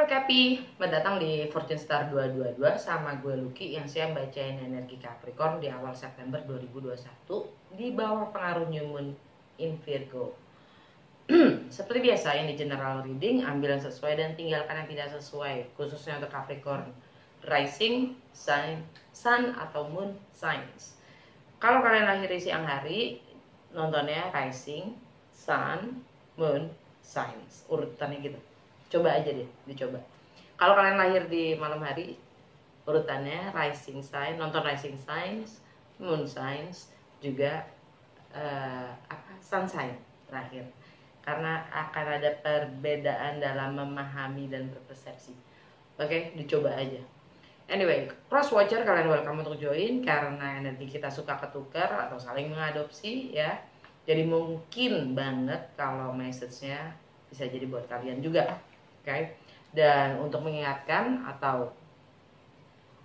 Sobat Capi, datang di Fortune Star 222 sama gue Lucky yang siap bacain energi Capricorn di awal September 2021 di bawah pengaruh New Moon in Virgo. Seperti biasa, ini general reading, ambil yang sesuai dan tinggalkan yang tidak sesuai, khususnya untuk Capricorn rising, sign, sun atau moon signs. Kalau kalian lahir di siang hari, nontonnya rising, sun, moon, signs, urutannya gitu. Coba aja deh, dicoba. Kalau kalian lahir di malam hari, urutannya rising sign, nonton rising signs, moon signs, juga sun sign terakhir. Karena akan ada perbedaan dalam memahami dan berpersepsi. Oke, dicoba aja. Anyway, cross watcher kalian welcome untuk join karena energi kita suka ketukar atau saling mengadopsi ya. Jadi mungkin banget kalau message-nya bisa jadi buat kalian juga. Oke. Dan untuk mengingatkan atau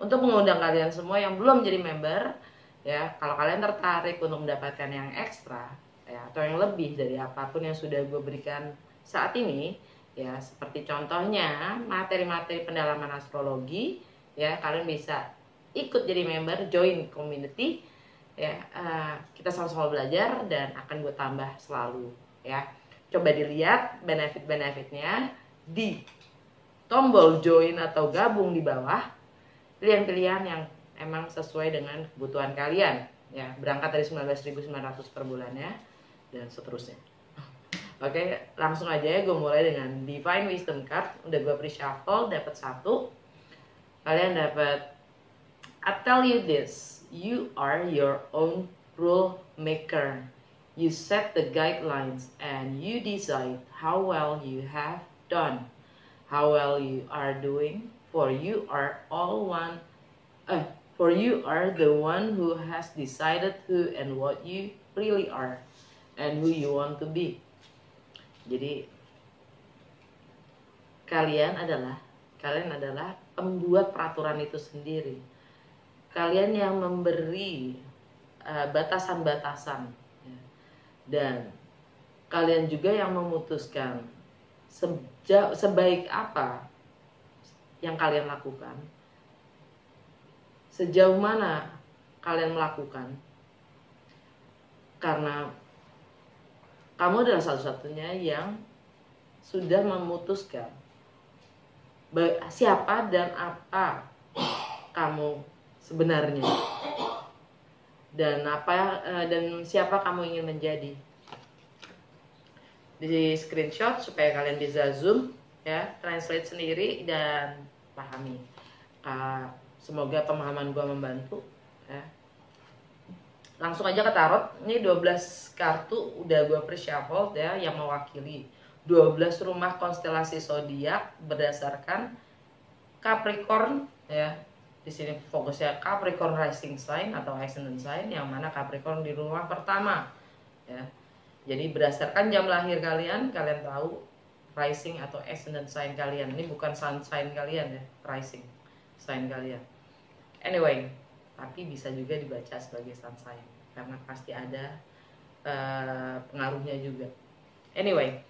untuk mengundang kalian semua yang belum jadi member ya, kalau kalian tertarik untuk mendapatkan yang ekstra ya atau yang lebih dari apapun yang sudah gue berikan saat ini ya, seperti contohnya materi-materi pendalaman astrologi ya, kalian bisa ikut jadi member, join community ya, kita sama-sama belajar dan akan gue tambah selalu ya. Coba dilihat benefit-benefitnya di tombol join atau gabung di bawah, pilihan-pilihan yang emang sesuai dengan kebutuhan kalian ya, berangkat dari 19.900 per bulannya dan seterusnya. Oke, langsung aja ya, gue mulai dengan Divine Wisdom Card. Udah gue pre-shuffle, dapat satu. Kalian dapat I tell you this, you are your own rule maker. You set the guidelines and you decide how well you have done, how well you are doing, for you are the one who has decided who and what you really are and who you want to be. Jadi kalian adalah pembuat peraturan itu sendiri. Kalian yang memberi batasan-batasan ya. Dan kalian juga yang memutuskan sebaik apa yang kalian lakukan, sejauh mana kalian melakukan, karena kamu adalah satu-satunya yang sudah memutuskan siapa dan apa kamu sebenarnya dan siapa kamu ingin menjadi. Di screenshot supaya kalian bisa zoom ya, translate sendiri dan pahami. Semoga pemahaman gua membantu ya. Langsung aja ke tarot. Ini 12 kartu udah gua pre-shuffle ya, yang mewakili 12 rumah konstelasi zodiak berdasarkan Capricorn ya. Di sini fokusnya Capricorn rising sign atau ascendant sign, yang mana Capricorn di rumah pertama ya. Jadi berdasarkan jam lahir kalian tahu rising atau ascendant sign kalian. Ini bukan sun sign kalian ya, rising sign kalian. Anyway, tapi bisa juga dibaca sebagai sun sign karena pasti ada pengaruhnya juga. Anyway,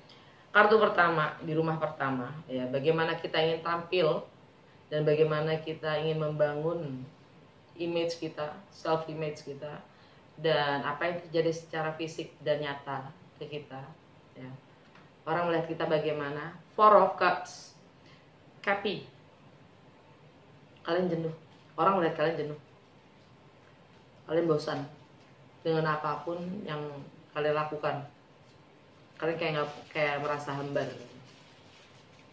kartu pertama di rumah pertama ya, bagaimana kita ingin tampil dan bagaimana kita ingin membangun image kita, self image kita, dan apa yang terjadi secara fisik dan nyata ke kita ya. Orang melihat kita bagaimana. Four of Cups. Capi, kalian jenuh. Orang melihat kalian jenuh, kalian bosan dengan apapun yang kalian lakukan. Kalian kayak merasa hambar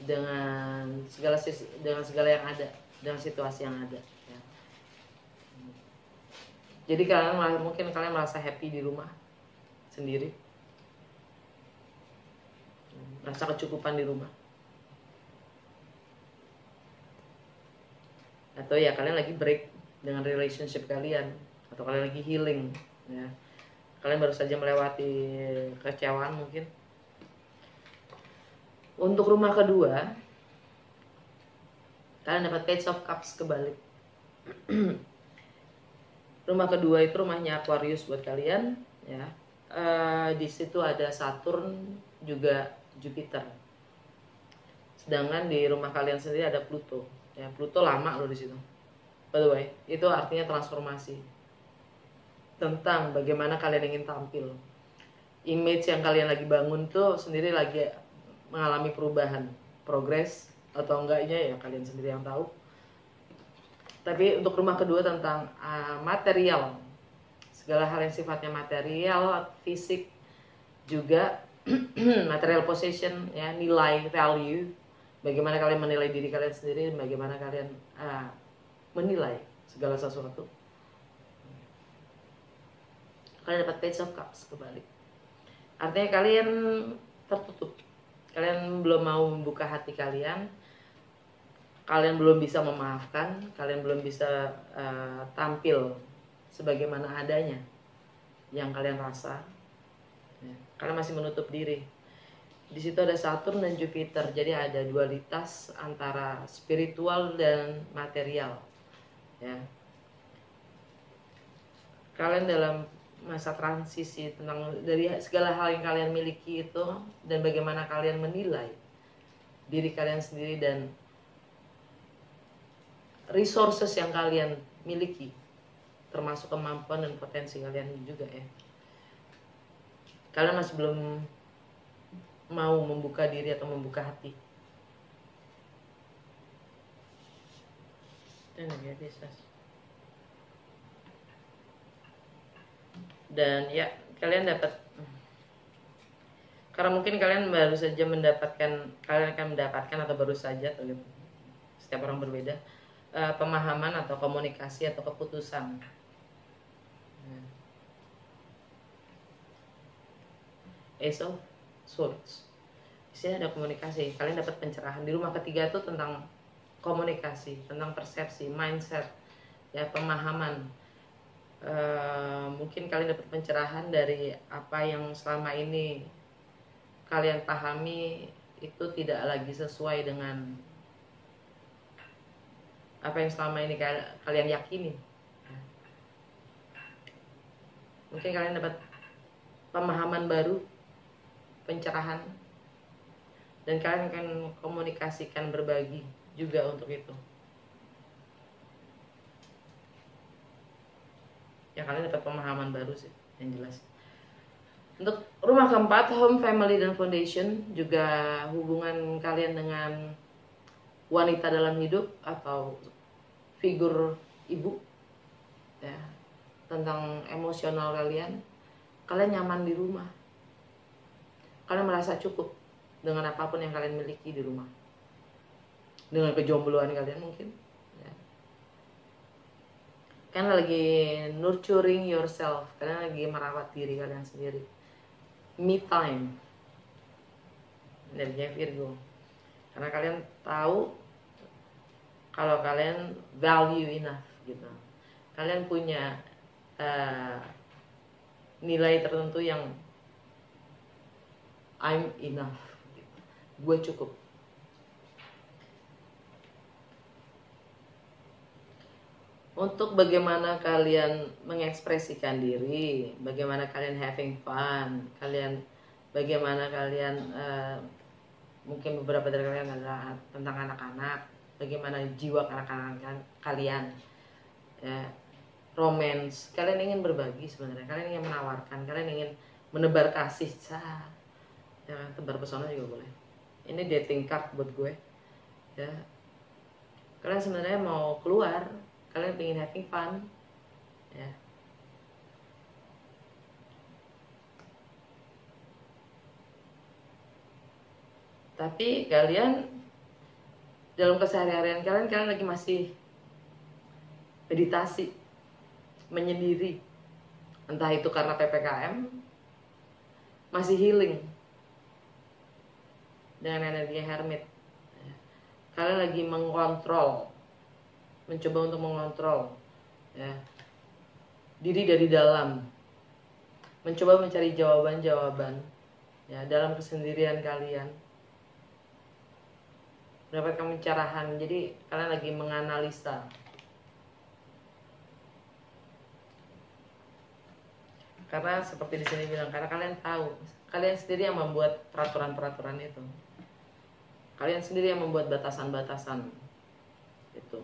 dengan segala yang ada, dengan situasi yang ada ya. Jadi mungkin kalian merasa happy di rumah sendiri, merasa kecukupan di rumah, atau ya kalian lagi break dengan relationship kalian, atau kalian lagi healing ya. Kalian baru saja melewati kekecewaan mungkin. Untuk rumah kedua, kalian dapat Page of Cups kebalik. Rumah kedua itu rumahnya Aquarius buat kalian ya. Di situ ada Saturn juga Jupiter. Sedangkan di rumah kalian sendiri ada Pluto. Ya, Pluto lama loh di situ. By the way, itu artinya transformasi. Tentang bagaimana kalian ingin tampil. Image yang kalian lagi bangun tuh sendiri lagi mengalami perubahan, progres atau enggaknya ya kalian sendiri yang tahu. Tapi untuk rumah kedua tentang material, segala hal yang sifatnya material, fisik, juga material possession, ya, nilai, value, bagaimana kalian menilai diri kalian sendiri, bagaimana kalian menilai segala sesuatu. Kalian dapat Page of Cups kembali. Artinya kalian tertutup, kalian belum mau membuka hati kalian, kalian belum bisa memaafkan, kalian belum bisa tampil sebagaimana adanya yang kalian rasa. Ya, kalian masih menutup diri. Di situ ada Saturn dan Jupiter, jadi ada dualitas antara spiritual dan material. Ya, kalian dalam masa transisi tentang dari segala hal yang kalian miliki itu, dan bagaimana kalian menilai diri kalian sendiri dan resources yang kalian miliki, termasuk kemampuan dan potensi kalian juga ya. Kalian masih belum mau membuka diri atau membuka hati. Dan ya, kalian dapat, karena mungkin kalian baru saja mendapatkan, kalian akan mendapatkan atau baru saja, atau setiap orang berbeda, pemahaman atau komunikasi atau keputusan. Ace of Swords, di sini ada komunikasi. Kalian dapat pencerahan. Di rumah ketiga itu tentang komunikasi, tentang persepsi, mindset, ya, pemahaman. Mungkin kalian dapat pencerahan dari apa yang selama ini kalian pahami itu tidak lagi sesuai dengan apa yang selama ini kalian yakini. Mungkin kalian dapat pemahaman baru, pencerahan, dan kalian akan komunikasikan, berbagi juga untuk itu. Ya, kalian dapat pemahaman baru sih, yang jelas. Untuk rumah keempat, home, family, dan foundation, juga hubungan kalian dengan wanita dalam hidup atau figur ibu, ya, tentang emosional kalian. Kalian nyaman di rumah, kalian merasa cukup dengan apapun yang kalian miliki di rumah, dengan kejombloan kalian mungkin. Kalian lagi nurturing yourself, kalian lagi merawat diri kalian sendiri. Me time, energinya Virgo, karena kalian tahu kalau kalian value enough gitu. Kalian punya nilai tertentu yang I'm enough gitu. Gue cukup. Untuk bagaimana kalian mengekspresikan diri, bagaimana kalian having fun, bagaimana kalian mungkin beberapa dari kalian adalah tentang anak-anak, bagaimana jiwa anak-anak kalian, ya, romance, kalian ingin berbagi sebenarnya, kalian ingin menawarkan, kalian ingin menebar kasih, ya, tebar pesona juga boleh. Ini dating card buat gue, ya. Kalian sebenarnya mau keluar, kalian pengen having fun, ya. Tapi kalian dalam keseharian kalian lagi masih meditasi, menyendiri, entah itu karena PPKM, masih healing dengan energi hermit. Kalian lagi mengontrol, mencoba untuk mengontrol, ya, diri dari dalam, mencoba mencari jawaban-jawaban, ya, dalam kesendirian kalian, mendapatkan pencerahan. Jadi kalian lagi menganalisa. Karena seperti di sini bilang, karena kalian tahu, kalian sendiri yang membuat peraturan-peraturan itu. Kalian sendiri yang membuat batasan-batasan itu.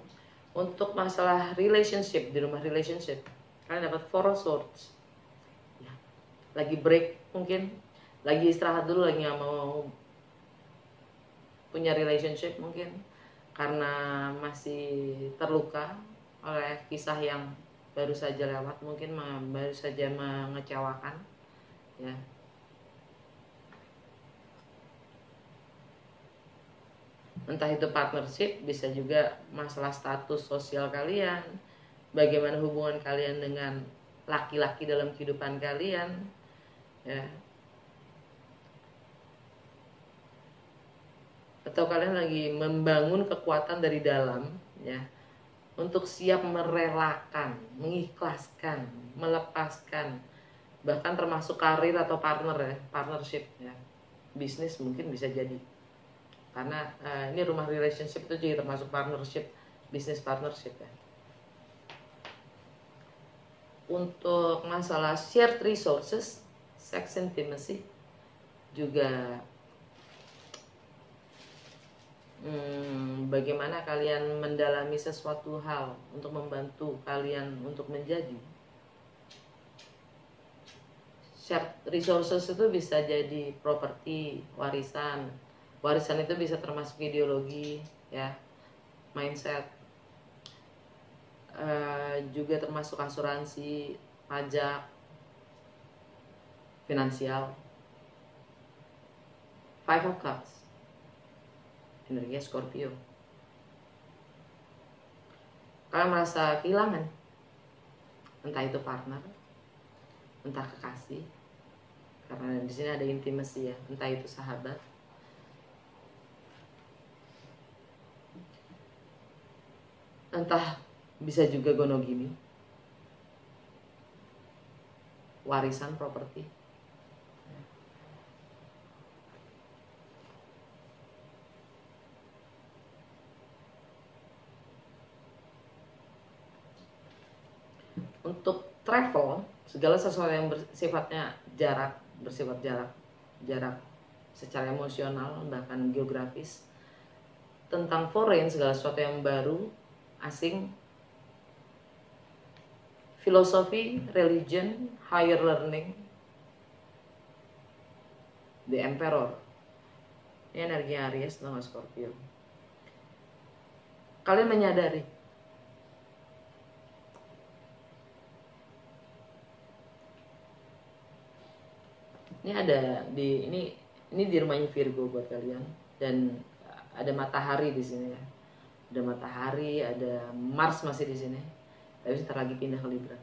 Untuk masalah relationship, di rumah relationship, kalian dapat Four of Swords ya. Lagi break mungkin, lagi istirahat dulu, lagi nggak mau punya relationship mungkin karena masih terluka oleh kisah yang baru saja lewat, mungkin baru saja mengecewakan ya. Entah itu partnership, bisa juga masalah status sosial kalian, bagaimana hubungan kalian dengan laki-laki dalam kehidupan kalian ya. Atau kalian lagi membangun kekuatan dari dalam ya, untuk siap merelakan, mengikhlaskan, melepaskan, bahkan termasuk karir atau partner ya, partnership ya. Bisnis mungkin bisa jadi, karena ini rumah relationship itu juga termasuk partnership, bisnis partnership ya. Untuk masalah shared resources, sex intimacy juga bagaimana kalian mendalami sesuatu hal untuk membantu kalian untuk menjadi. Shared resources itu bisa jadi properti, warisan. Warisan itu bisa termasuk ideologi ya, mindset, juga termasuk asuransi, pajak, finansial. Five of Cups, energi Scorpio. Kalian merasa kehilangan, entah itu partner, entah kekasih, karena di sini ada intimacy ya, entah itu sahabat. Entah bisa juga gonogini, warisan, properti. Untuk travel, segala sesuatu yang bersifatnya jarak, bersifat jarak secara emosional bahkan geografis, tentang foreign, segala sesuatu yang baru, asing, filosofi, religion, higher learning, the emperor. Ini energi Aries sama Scorpio. Kalian menyadari ini ada di ini di rumahnya Virgo buat kalian, dan ada matahari di sini ya. Ada matahari, ada Mars masih di sini. Tapi sebentar lagi pindah ke Libra.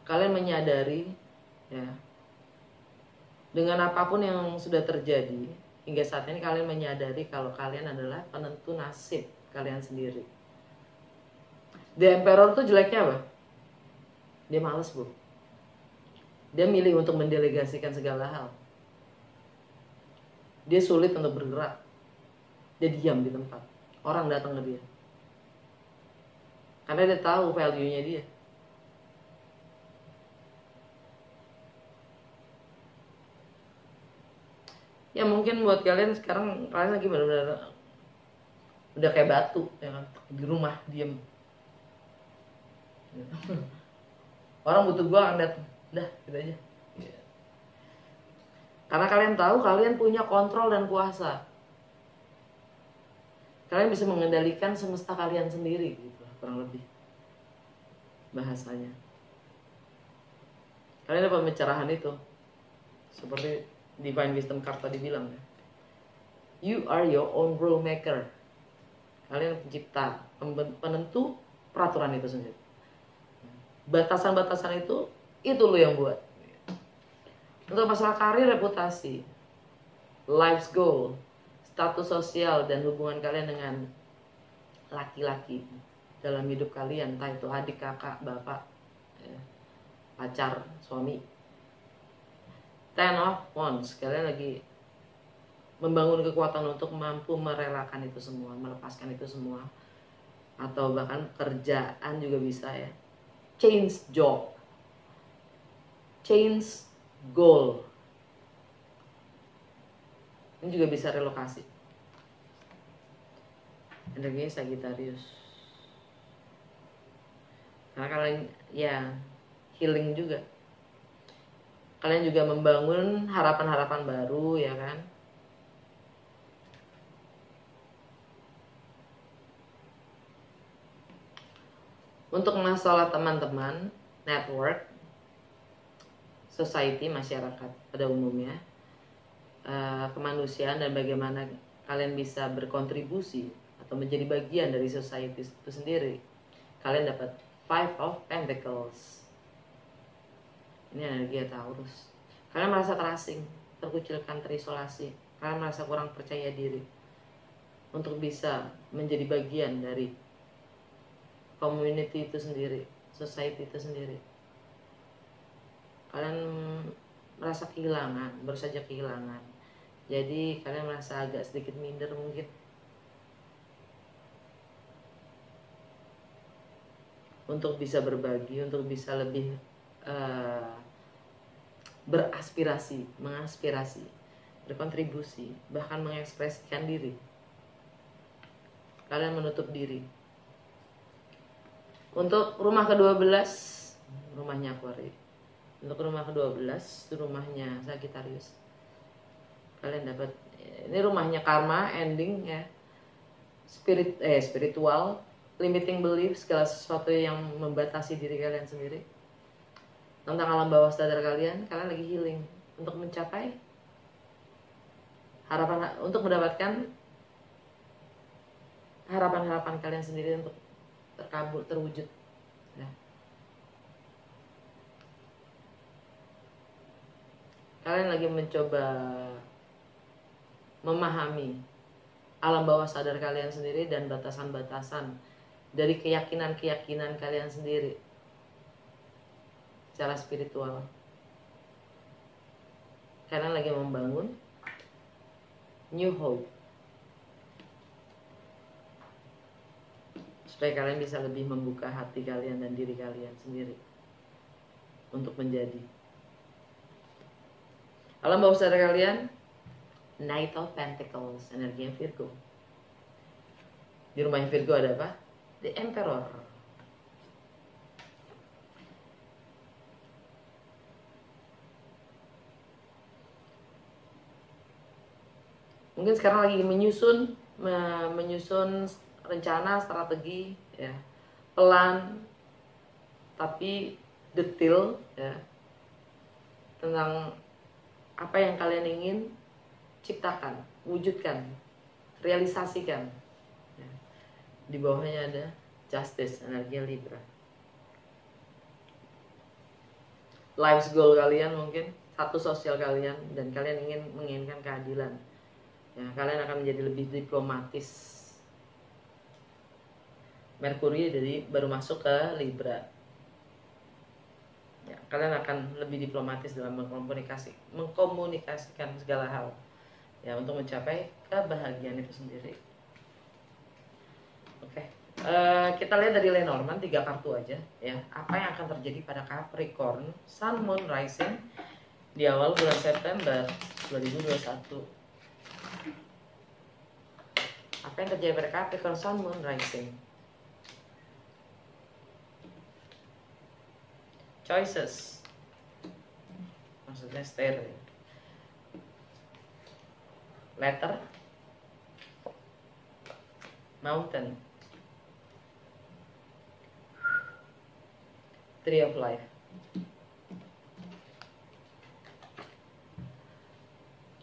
Kalian menyadari ya, dengan apapun yang sudah terjadi hingga saat ini, kalian menyadari kalau kalian adalah penentu nasib kalian sendiri. The Emperor tuh jeleknya apa? Dia males, Bu. Dia milih untuk mendelegasikan segala hal. Dia sulit untuk bergerak. Dia diam di tempat. Orang datang ke dia. Karena dia tahu value-nya dia. Ya mungkin buat kalian sekarang, kalian lagi benar-benar udah kayak batu ya kan? Di rumah diam. Orang butuh gua akan datang. Udah, gitu aja. Karena kalian tahu kalian punya kontrol dan kuasa. Kalian bisa mengendalikan semesta kalian sendiri gitu, kurang lebih bahasanya. Kalian dapat pencerahan itu. Seperti Divine Wisdom card tadi bilang ya. You are your own rule maker. Kalian pencipta, penentu peraturan itu sendiri. Batasan-batasan itu lo yang buat. Untuk masalah karir, reputasi, life's goal, status sosial, dan hubungan kalian dengan laki-laki dalam hidup kalian, entah itu adik, kakak, bapak, pacar, suami. Ten of Wands, kalian lagi membangun kekuatan untuk mampu merelakan itu semua, melepaskan itu semua, atau bahkan kerjaan juga bisa ya. Change job, change goal, Ini juga bisa relokasi. Energinya Sagittarius. Karena kalian ya healing juga. Kalian juga membangun harapan-harapan baru, ya kan? Untuk masalah teman-teman, network, society, masyarakat pada umumnya, kemanusiaan dan bagaimana kalian bisa berkontribusi atau menjadi bagian dari society itu sendiri. Kalian dapat Five of Pentacles. Ini energi Taurus. Kalian merasa terasing, terkucilkan, terisolasi. Kalian merasa kurang percaya diri untuk bisa menjadi bagian dari community itu sendiri, society itu sendiri. Kalian merasa kehilangan, baru saja kehilangan. Jadi kalian merasa agak sedikit minder mungkin. Untuk bisa berbagi, untuk bisa lebih beraspirasi, mengaspirasi, berkontribusi, bahkan mengekspresikan diri. Kalian menutup diri. Untuk rumah ke-12, rumahnya Aquarius. Untuk rumah ke-12, itu rumahnya Sagittarius. Kalian dapat, ini rumahnya karma, ending ya. Spiritual, limiting belief, segala sesuatu yang membatasi diri kalian sendiri. Tentang alam bawah sadar kalian lagi healing untuk mencapai harapan, untuk mendapatkan harapan-harapan kalian sendiri untuk terkabul, terwujud. Ya. Kalian lagi mencoba memahami alam bawah sadar kalian sendiri dan batasan-batasan dari keyakinan-keyakinan kalian sendiri secara spiritual. Kalian lagi membangun new hope supaya kalian bisa lebih membuka hati kalian dan diri kalian sendiri untuk menjadi alam bawah sadar kalian. Knight of Pentacles, energinya Virgo. Di rumahnya Virgo ada apa? The Emperor. Mungkin sekarang lagi menyusun rencana, strategi, ya, pelan tapi detail, ya, tentang apa yang kalian ingin ciptakan, wujudkan, realisasikan. Ya. Di bawahnya ada Justice, energi Libra. Life's goal kalian mungkin satu sosial kalian, dan kalian menginginkan keadilan. Ya, kalian akan menjadi lebih diplomatis. Merkuri baru masuk ke Libra. Ya, kalian akan lebih diplomatis dalam mengkomunikasikan segala hal, ya, untuk mencapai kebahagiaan itu sendiri. Oke, kita lihat dari Lenormand 3 kartu aja, ya. Apa yang akan terjadi pada Capricorn Sun Moon Rising di awal bulan September 2021? Apa yang terjadi pada Capricorn Sun Moon Rising? Choices, maksudnya stare. Letter, Mountain, Tree of Life.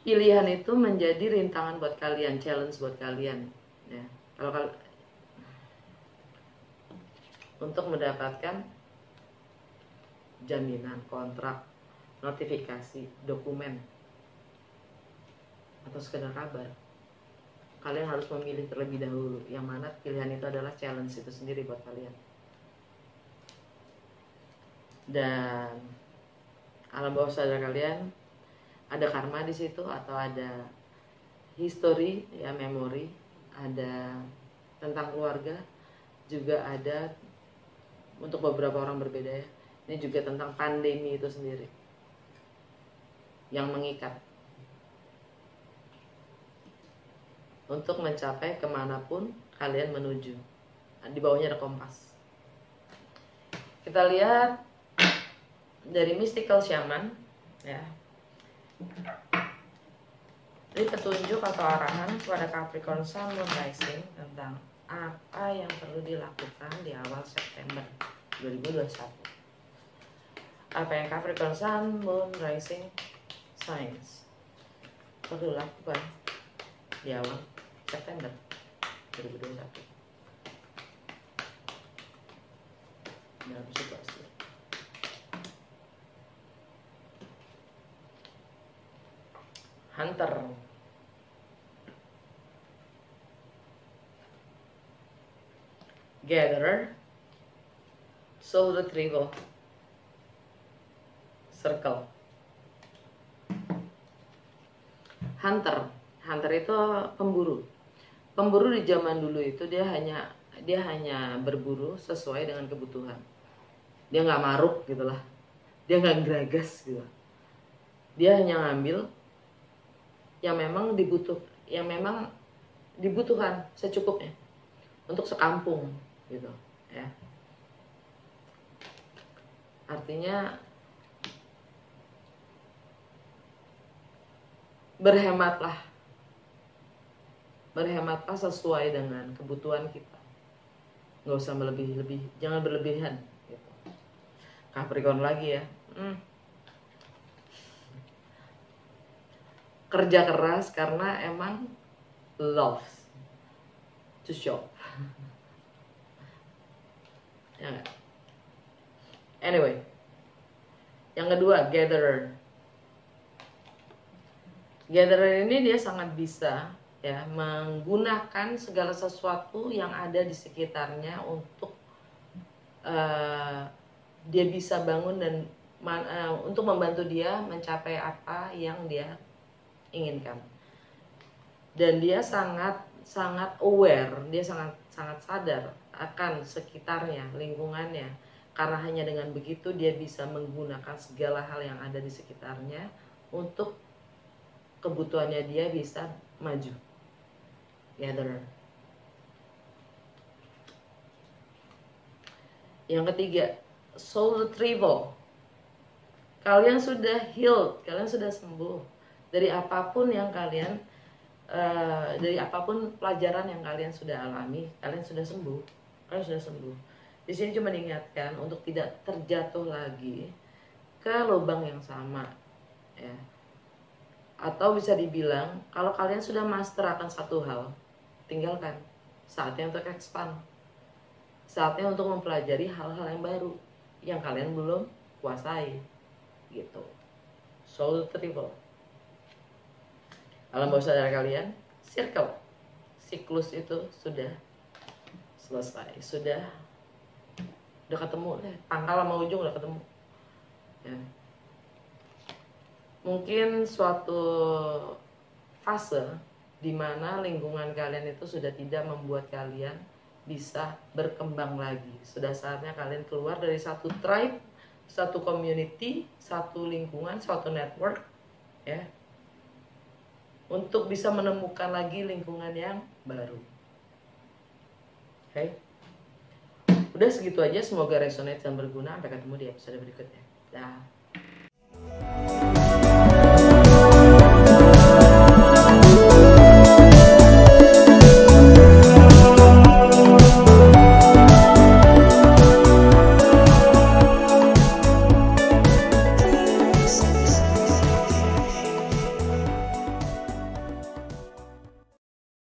Pilihan itu menjadi rintangan buat kalian, challenge buat kalian, ya. Kalau untuk mendapatkan jaminan, kontrak, notifikasi, dokumen, atau sekedar kabar, kalian harus memilih terlebih dahulu. Yang mana pilihan itu adalah challenge itu sendiri buat kalian. Dan alam bawah sadar kalian ada karma di situ, atau ada history, ya, memori, ada tentang keluarga, juga ada untuk beberapa orang berbeda, ya. Ini juga tentang pandemi itu sendiri yang mengikat. untuk mencapai kemanapun kalian menuju. Di bawahnya ada kompas. Kita lihat dari mystical shaman ya. Jadi petunjuk atau arahan kepada Capricorn Sun Moon Rising tentang apa yang perlu dilakukan di awal September 2021. Apa yang Capricorn Sun Moon Rising Signs perlu lakukan di awal September 2021 dalam situasi Hunter. Gatherer, Soul Retrieval, Circle. Hunter itu pemburu. Pemburu di zaman dulu itu dia hanya berburu sesuai dengan kebutuhan. Dia nggak maruk gitulah, dia nggak geragas gitu. Dia hanya ngambil yang memang dibutuhkan secukupnya untuk sekampung gitu ya. Artinya berhematlah sesuai dengan kebutuhan kita, nggak usah melebih-lebih, jangan berlebihan gitu. Capricorn lagi ya, kerja keras karena emang loves to shop. Ya gak? Anyway, yang kedua gatherer. Gatherer ini dia sangat bisa ya menggunakan segala sesuatu yang ada di sekitarnya untuk dia bisa bangun dan untuk membantu dia mencapai apa yang dia inginkan. Dan dia sangat aware, dia sangat sadar akan sekitarnya, lingkungannya. Karena hanya dengan begitu dia bisa menggunakan segala hal yang ada di sekitarnya untuk kebutuhannya dia bisa maju. Gatherer. Yang ketiga, soul retrieval. Kalian sudah healed, kalian sudah sembuh dari apapun yang kalian dari apapun pelajaran yang kalian sudah alami, kalian sudah sembuh. Di sini cuma diingatkan untuk tidak terjatuh lagi ke lubang yang sama ya. Atau bisa dibilang kalau kalian sudah master akan satu hal, tinggalkan. Saatnya untuk expand. Saatnya untuk mempelajari hal-hal yang baru yang kalian belum kuasai gitu. Soul retrieval. Alam bawah sadar kalian, circle, siklus itu sudah selesai, sudah ketemu deh, pangkal sama ujung udah ketemu. Ya. Mungkin suatu fase di mana lingkungan kalian itu sudah tidak membuat kalian bisa berkembang lagi. Sudah saatnya kalian keluar dari satu tribe, satu community, satu lingkungan, suatu network, ya. Untuk bisa menemukan lagi lingkungan yang baru. Oke. Udah segitu aja, semoga resonate dan berguna. Sampai ketemu di episode berikutnya. Dah.